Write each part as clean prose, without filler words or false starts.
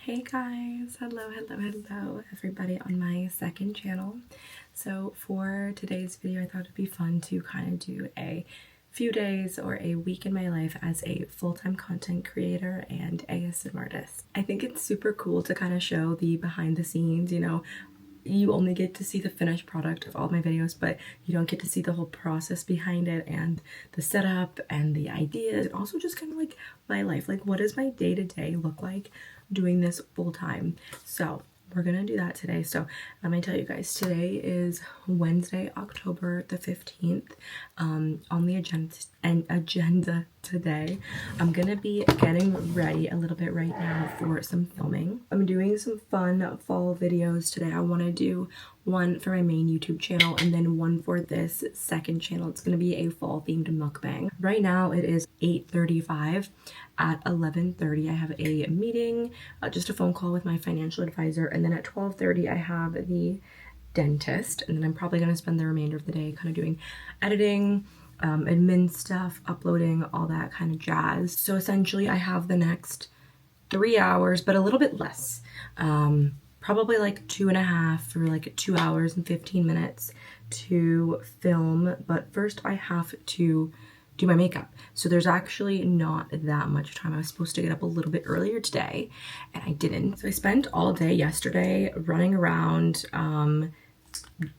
Hey guys, hello everybody on my second channel. So for today's video I thought it'd be fun to kind of do a few days or a week in my life as a full-time content creator and ASMR artist. I think it's super cool to kind of show the behind the scenes, you only get to see the finished product of all my videos, but you don't get to see the whole process behind it and the setup and the ideas, and also just kind of like my life. Like, what does my day-to-day look like doing this full-time? So we're gonna do that today. So let me tell you guys, today is Wednesday, October the 15th. On the agenda today, I'm gonna be getting ready a little bit right now for some filming. I'm doing some fun fall videos today. I want to do one for my main YouTube channel and then one for this second channel. It's going to be a fall themed mukbang. Right now it is 8:35. At 11:30 I have a meeting, just a phone call with my financial advisor, and then at 12:30 I have the dentist, and then I'm probably going to spend the remainder of the day kind of doing editing, admin stuff, uploading, all that kind of jazz. So essentially I have the next 3 hours, but a little bit less, probably like 2.5 or like 2 hours and 15 minutes to film. But first I have to do my makeup, so there's actually not that much time. I was supposed to get up a little bit earlier today and I didn't, so I spent all day yesterday running around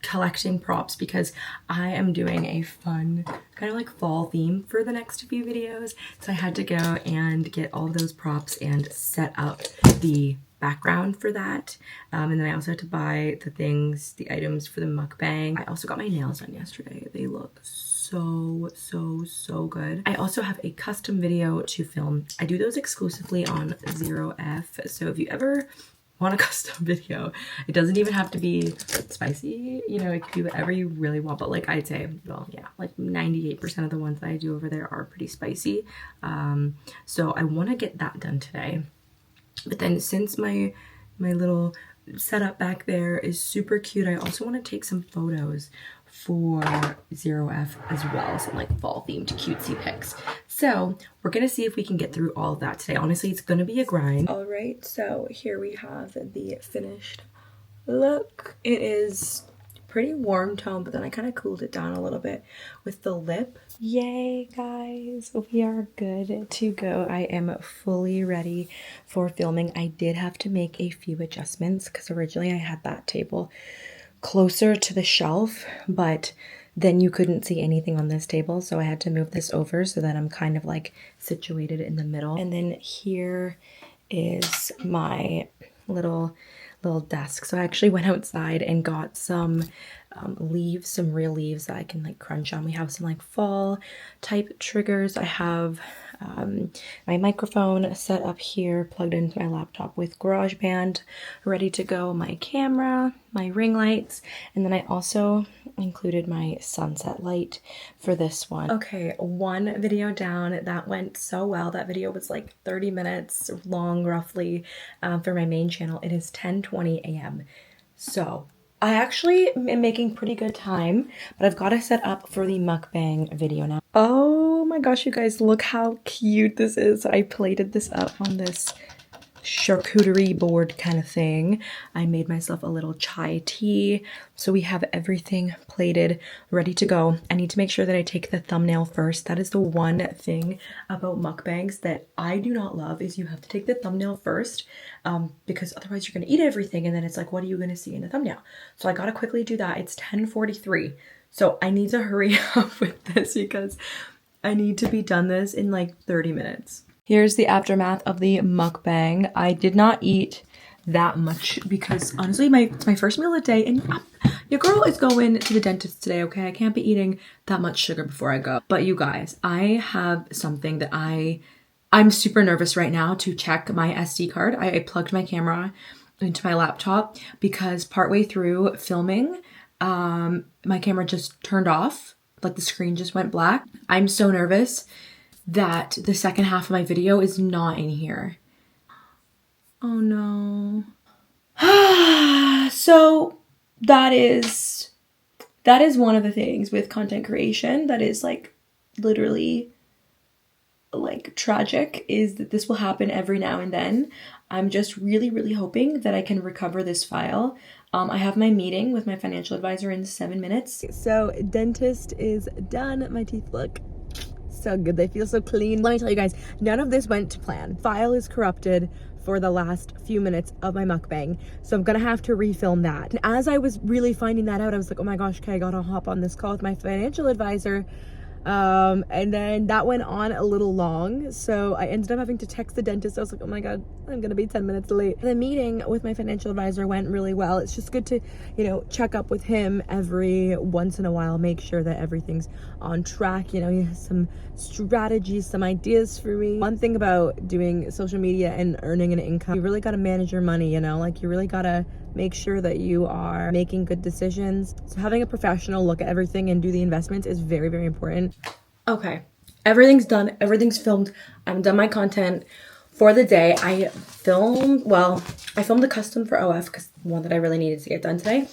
collecting props because I am doing a fun kind of like fall theme for the next few videos. So I had to go and get all those props and set up the background for that, and then I also had to buy the items for the mukbang. I also got my nails done yesterday. They look so good. I also have a custom video to film. I do those exclusively on 0F, so if you ever want a custom video, it doesn't even have to be spicy, it could be whatever you really want, but like I'd say, well, yeah, like 98% of the ones that I do over there are pretty spicy. So I want to get that done today. But then since my little setup back there is super cute, I also want to take some photos for 0F as well, some like fall themed cutesy pics. So we're gonna see if we can get through all of that today. Honestly, it's gonna be a grind. All right, so here we have the finished look. It is pretty warm tone, but then I kind of cooled it down a little bit with the lip. Yay guys, we are good to go. I am fully ready for filming. I did have to make a few adjustments because originally I had that table closer to the shelf, but then you couldn't see anything on this table, so I had to move this over so that I'm kind of like situated in the middle. And then here is my little desk. So I actually went outside and got some leaves, some real leaves that I can like crunch on. We have some like fall type triggers. I have my microphone set up here, plugged into my laptop with GarageBand, ready to go, my camera, my ring lights, and then I also included my sunset light for this one. Okay, one video down. That went so well. That video was like 30 minutes long roughly for my main channel. It is 10:20 a.m. So I actually am making pretty good time, but I've got to set up for the mukbang video now. Oh my gosh, you guys, look how cute this is. I plated this up on this charcuterie board kind of thing. I made myself a little chai tea. So we have everything plated, ready to go. I need to make sure that I take the thumbnail first. That is the one thing about mukbangs that I do not love, is you have to take the thumbnail first, because otherwise you're going to eat everything and then it's like, what are you going to see in the thumbnail? So I got to quickly do that. It's 10:43. So I need to hurry up with this because I need to be done this in like 30 minutes. Here's the aftermath of the mukbang. I did not eat that much because honestly, it's my first meal of the day, and your girl is going to the dentist today, okay? I can't be eating that much sugar before I go. But you guys, I have something that I'm super nervous right now to check my SD card. I plugged my camera into my laptop because partway through filming, my camera just turned off. Like the screen just went black. I'm so nervous that the second half of my video is not in here. Oh no. So that is one of the things with content creation that is like literally like tragic is that this will happen every now and then. I'm just really hoping that I can recover this file. I have my meeting with my financial advisor in 7 minutes. So dentist is done. My teeth look so good. They feel so clean. Let me tell you guys, none of this went to plan. File is corrupted for the last few minutes of my mukbang, so I'm gonna have to refilm that. And as I was really finding that out, I was like, oh my gosh, okay, I gotta hop on this call with my financial advisor. And then that went on a little long, so I ended up having to text the dentist. I was like, oh my god, I'm gonna be 10 minutes late. The meeting with my financial advisor went really well. It's just good to, you know, check up with him every once in a while, make sure that everything's on track. You know, he has some strategies, some ideas for me. One thing about doing social media and earning an income, you really gotta manage your money, you know, like you really gotta make sure that you are making good decisions. So having a professional look at everything and do the investments is very important. Okay, everything's done, everything's filmed. I'm done my content for the day. I filmed the custom for OF because one that I really needed to get done today.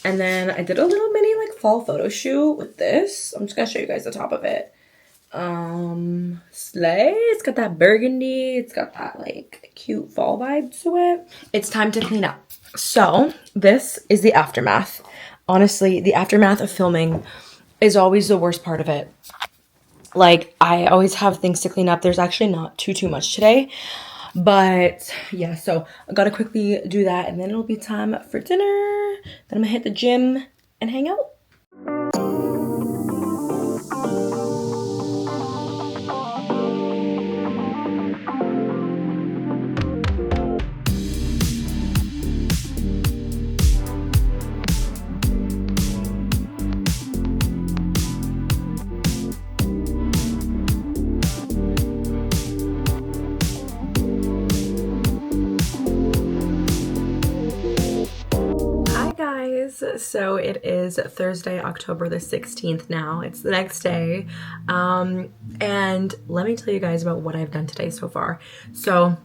And then I did a little mini like fall photo shoot with this. I'm just gonna show you guys the top of it. Slay. It's got that burgundy, it's got that like cute fall vibe to it. It's time to clean up. So this is the aftermath. Honestly, the aftermath of filming is always the worst part of it. Like, I always have things to clean up. There's actually not too much today. But yeah, so I gotta quickly do that and then it'll be time for dinner. Then I'm gonna hit the gym and hang out. So it is Thursday, October the 16th now. It's the next day. And let me tell you guys about what I've done today so far. So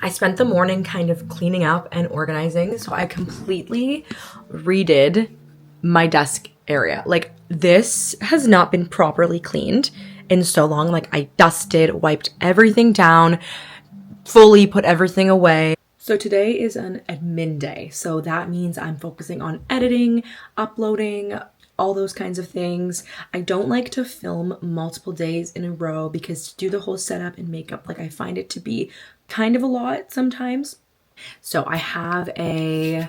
I spent the morning kind of cleaning up and organizing. So I completely redid my desk area. Like, this has not been properly cleaned in so long. Like, I dusted, wiped everything down, fully put everything away. So today is an admin day. So that means I'm focusing on editing, uploading, all those kinds of things. I don't like to film multiple days in a row because to do the whole setup and makeup, like I find it to be kind of a lot sometimes. So I have a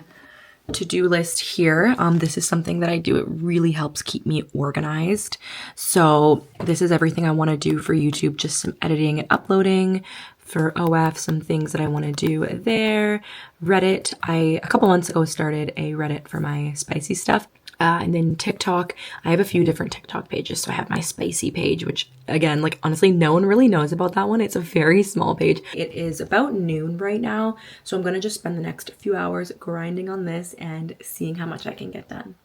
to-do list here. This is something that I do. It really helps keep me organized. So this is everything I want to do for YouTube, just some editing and uploading. For OF, some things that I want to do there. Reddit, a couple months ago started a Reddit for my spicy stuff. And then TikTok, I have a few different TikTok pages. So I have my spicy page, which again, like honestly, no one really knows about that one. It's a very small page. It is about noon right now. So I'm going to just spend the next few hours grinding on this and seeing how much I can get done.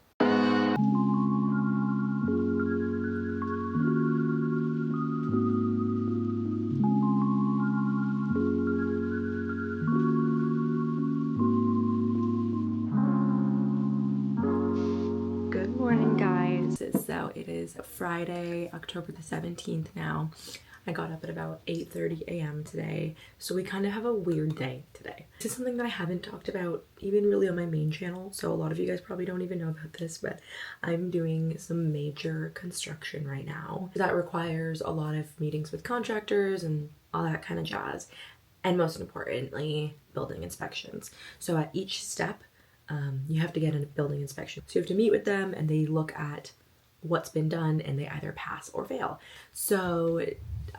So it is Friday, October the 17th now. I got up at about 8:30 a.m. today. So we kind of have a weird day today. This is something that I haven't talked about even really on my main channel. So a lot of you guys probably don't even know about this, but I'm doing some major construction right now. That requires a lot of meetings with contractors and all that kind of jazz. And most importantly, building inspections. So at each step, you have to get a building inspection. So you have to meet with them and they look at what's been done and they either pass or fail. So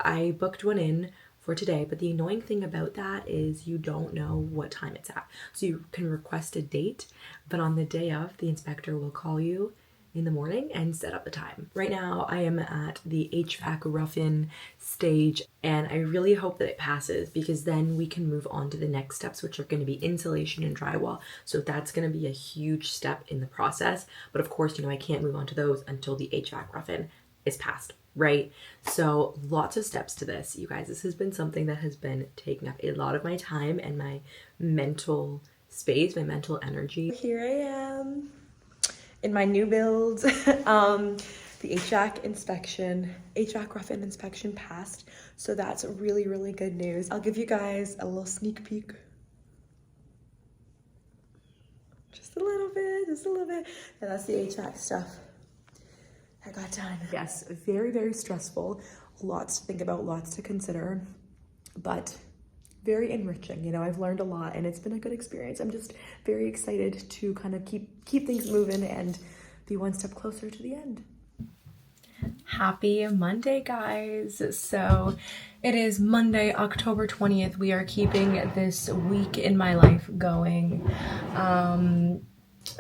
I booked one in for today, but the annoying thing about that is you don't know what time it's at. So you can request a date, but on the day of, the inspector will call you in the morning and set up the time. Right now I am at the HVAC rough-in stage and I really hope that it passes because then we can move on to the next steps, which are going to be insulation and drywall. So that's going to be a huge step in the process. But of course, you know, I can't move on to those until the HVAC rough-in is passed, right? So lots of steps to this, you guys. This has been something that has been taking up a lot of my time and my mental space, my mental energy. Here I am in my new build. The HVAC rough-in inspection passed, so that's really, really good news. I'll give you guys a little sneak peek. Just a little bit, And that's the HVAC stuff I got done. Yes, very, very stressful. Lots to think about, lots to consider, but very enriching. You know, I've learned a lot and it's been a good experience. I'm just very excited to kind of keep things moving and be one step closer to the end. Happy Monday, guys. So it is Monday, October 20th. We are keeping this week in my life going.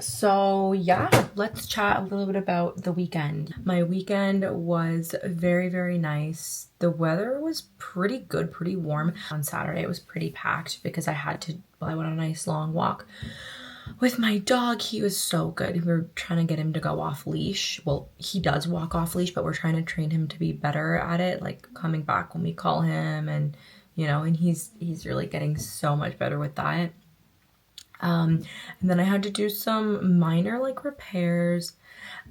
So yeah, let's chat a little bit about the weekend. My weekend was very, very nice. The weather was pretty good, pretty warm. On Saturday, it was pretty packed because I went on a nice long walk with my dog. He was so good. We were trying to get him to go off leash. Well, he does walk off leash, but we're trying to train him to be better at it, like coming back when we call him, and you know, and he's really getting so much better with that. And then I had to do some minor like repairs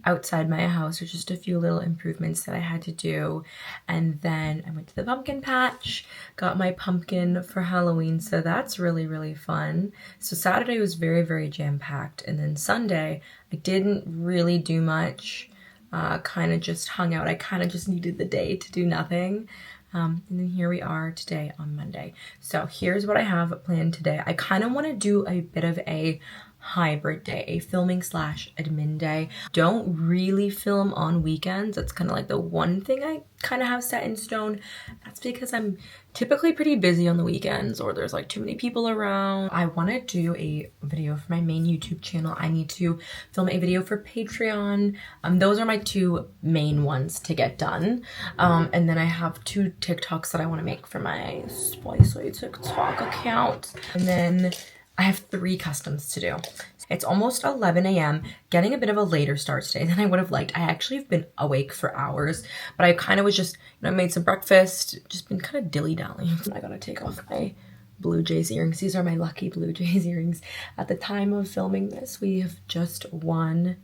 outside my house, or just a few little improvements that I had to do. And then I went to the pumpkin patch, got my pumpkin for Halloween, so that's really, really fun. So Saturday was very, very jam-packed, and then Sunday I didn't really do much, kind of just hung out. I kind of just needed the day to do nothing. And then here we are today on Monday. So here's what I have planned today. I kind of want to do a bit of a hybrid day, a filming / admin day. Don't really film on weekends. That's kind of like the one thing I kind of have set in stone. That's because I'm typically pretty busy on the weekends, or there's like too many people around. I want to do a video for my main YouTube channel. I need to film a video for Patreon. Those are my two main ones to get done. And then I have 2 TikToks that I want to make for my Spicy TikTok account. And then I have 3 customs to do. It's almost 11 a.m., getting a bit of a later start today than I would have liked. I actually have been awake for hours, but I kind of was just, I made some breakfast, just been kind of dilly-dallying. I gotta take off my Blue Jays earrings. These are my lucky Blue Jays earrings. At the time of filming this, we have just won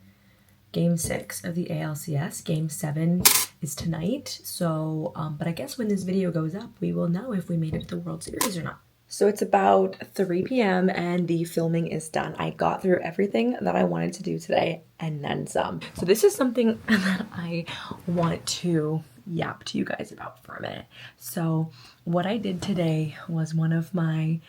Game 6 of the ALCS. Game 7 is tonight. So, but I guess when this video goes up, we will know if we made it to the World Series or not. So it's about 3 p.m. and the filming is done. I got through everything that I wanted to do today and then some. So this is something that I want to yap to you guys about for a minute. So what I did today was one of my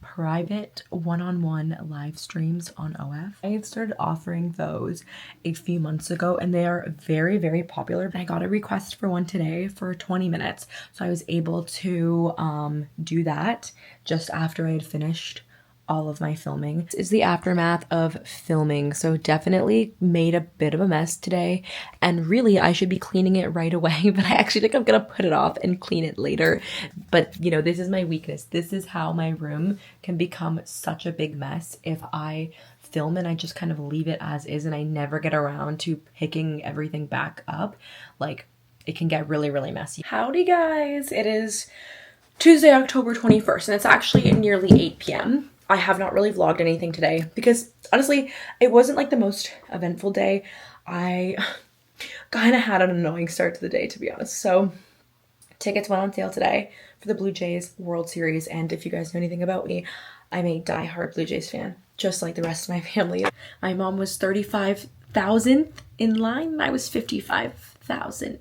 private one-on-one live streams on OF. I had started offering those a few months ago and they are very, very popular. I got a request for one today for 20 minutes. So I was able to do that just after I had finished all of my filming. This is the aftermath of filming. So definitely made a bit of a mess today, and really I should be cleaning it right away, but I actually think I'm gonna put it off and clean it later. But you know, this is my weakness. This is how my room can become such a big mess if I film and I just kind of leave it as is and I never get around to picking everything back up. Like, it can get really, really messy. Howdy guys, it is Tuesday, October 21st, and it's actually nearly 8 p.m. I have not really vlogged anything today because honestly, it wasn't like the most eventful day. I kind of had an annoying start to the day, to be honest. So tickets went on sale today for the Blue Jays World Series. And if you guys know anything about me, I'm a diehard Blue Jays fan, just like the rest of my family. My mom was 35,000th in line and I was 55,000th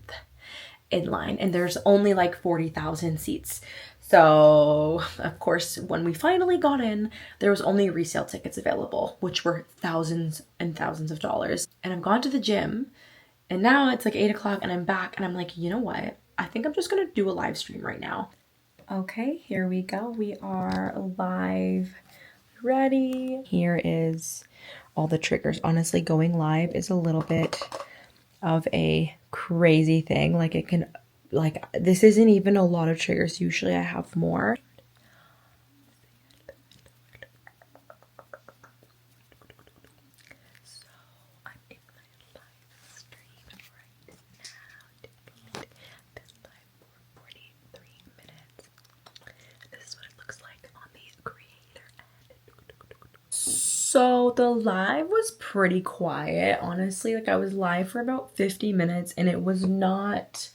in line. And there's only like 40,000 seats. So, of course, when we finally got in, there was only resale tickets available, which were thousands and thousands of dollars. And I've gone to the gym, and now it's like 8 o'clock, and I'm back, and I'm like, you know what? I think I'm just gonna do a live stream right now. Okay, here we go. We are live, ready. Here is all the triggers. Honestly, going live is a little bit of a crazy thing. Like, it can... Like, this isn't even a lot of triggers. Usually I have more. So, I'm in my live stream right now. Been live for 43 minutes. This is what it looks like on the creator end. So the live was pretty quiet, honestly. Like I was live for about 50 minutes and it was not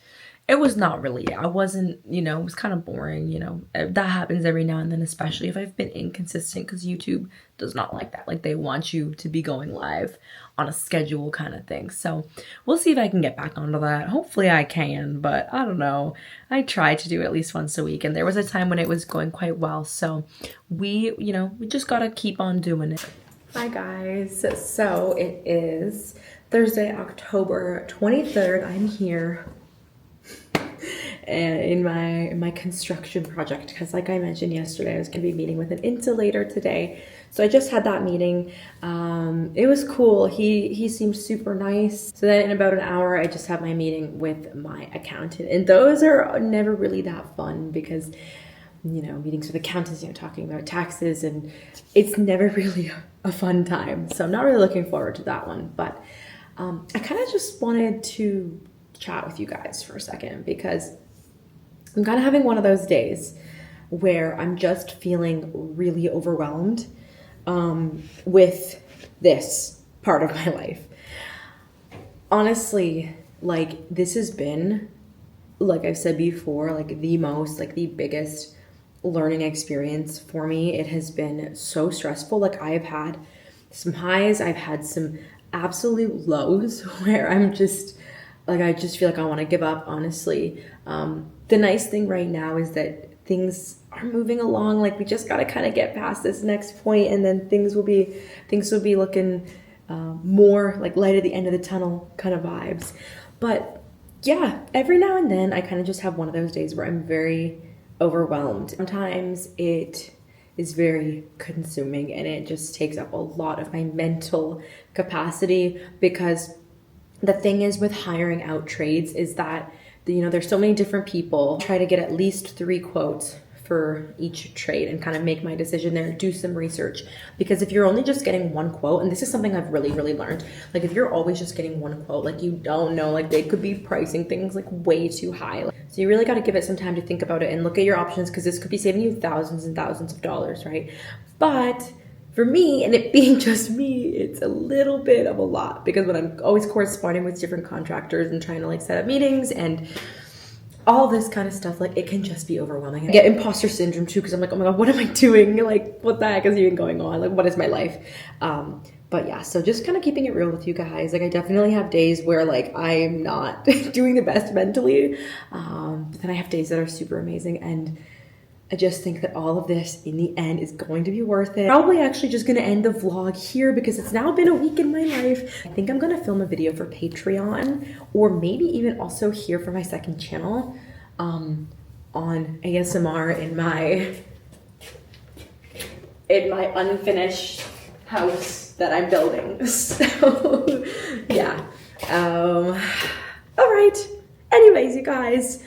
really, I wasn't, you know, it was kind of boring, you know. That happens every now and then, especially if I've been inconsistent, because YouTube does not like that. Like they want you to be going live on a schedule kind of thing. So we'll see if I can get back onto that. Hopefully I can, but I don't know. I try to do it at least once a week, and there was a time when it was going quite well. So we just gotta keep on doing it. Hi guys, so it is Thursday, October 23rd. I'm here in my construction project, because like I mentioned yesterday, I was going to be meeting with an insulator today. So I just had that meeting. It was cool. He seemed super nice. So then in about an hour, I just have my meeting with my accountant, and those are never really that fun because, you know, meetings with accountants, you know, talking about taxes, and it's never really a fun time. So I'm not really looking forward to that one, but I kind of just wanted to chat with you guys for a second, because I'm kind of having one of those days where I'm just feeling really overwhelmed with this part of my life. Honestly, like this has been, like I've said before, like the biggest learning experience for me. It has been so stressful. Like I have had some highs, I've had some absolute lows where I'm just like, I just feel like I want to give up, honestly. The nice thing right now is that things are moving along. Like we just got to kind of get past this next point, and then things will be looking more like light at the end of the tunnel kind of vibes. But yeah, every now and then I kind of just have one of those days where I'm very overwhelmed. Sometimes it is very consuming and it just takes up a lot of my mental capacity, because the thing is with hiring out trades is that, you know, there's so many different people. Try to get at least 3 quotes for each trade and kind of make my decision there, do some research. Because if you're only just getting 1 quote, and this is something I've really learned, like if you're always just getting 1 quote, like you don't know, like they could be pricing things like way too high. So you really got to give it some time to think about it and look at your options, because this could be saving you thousands and thousands of dollars, right? But for me, and it being just me, it's a little bit of a lot, because when I'm always corresponding with different contractors and trying to like set up meetings and all this kind of stuff, like it can just be overwhelming. I get imposter syndrome too, because I'm like, oh my God, what am I doing? Like, what the heck is even going on? Like, what is my life? But yeah, so just kind of keeping it real with you guys. Like I definitely have days where like I'm not doing the best mentally, but then I have days that are super amazing, and I just think that all of this in the end is going to be worth it. Probably actually just gonna end the vlog here, because it's now been a week in my life. I think I'm gonna film a video for Patreon, or maybe even also here for my second channel on ASMR in my unfinished house that I'm building. So yeah. All right. Anyways, you guys,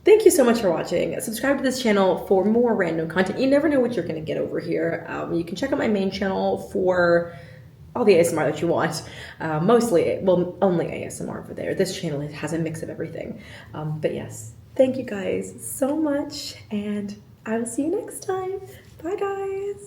thank you so much for watching. Subscribe to this channel for more random content. You never know what you're going to get over here. You can check out my main channel for all the ASMR that you want. Mostly, well, only ASMR over there. This channel has a mix of everything. But yes, thank you guys so much, and I will see you next time. Bye, guys.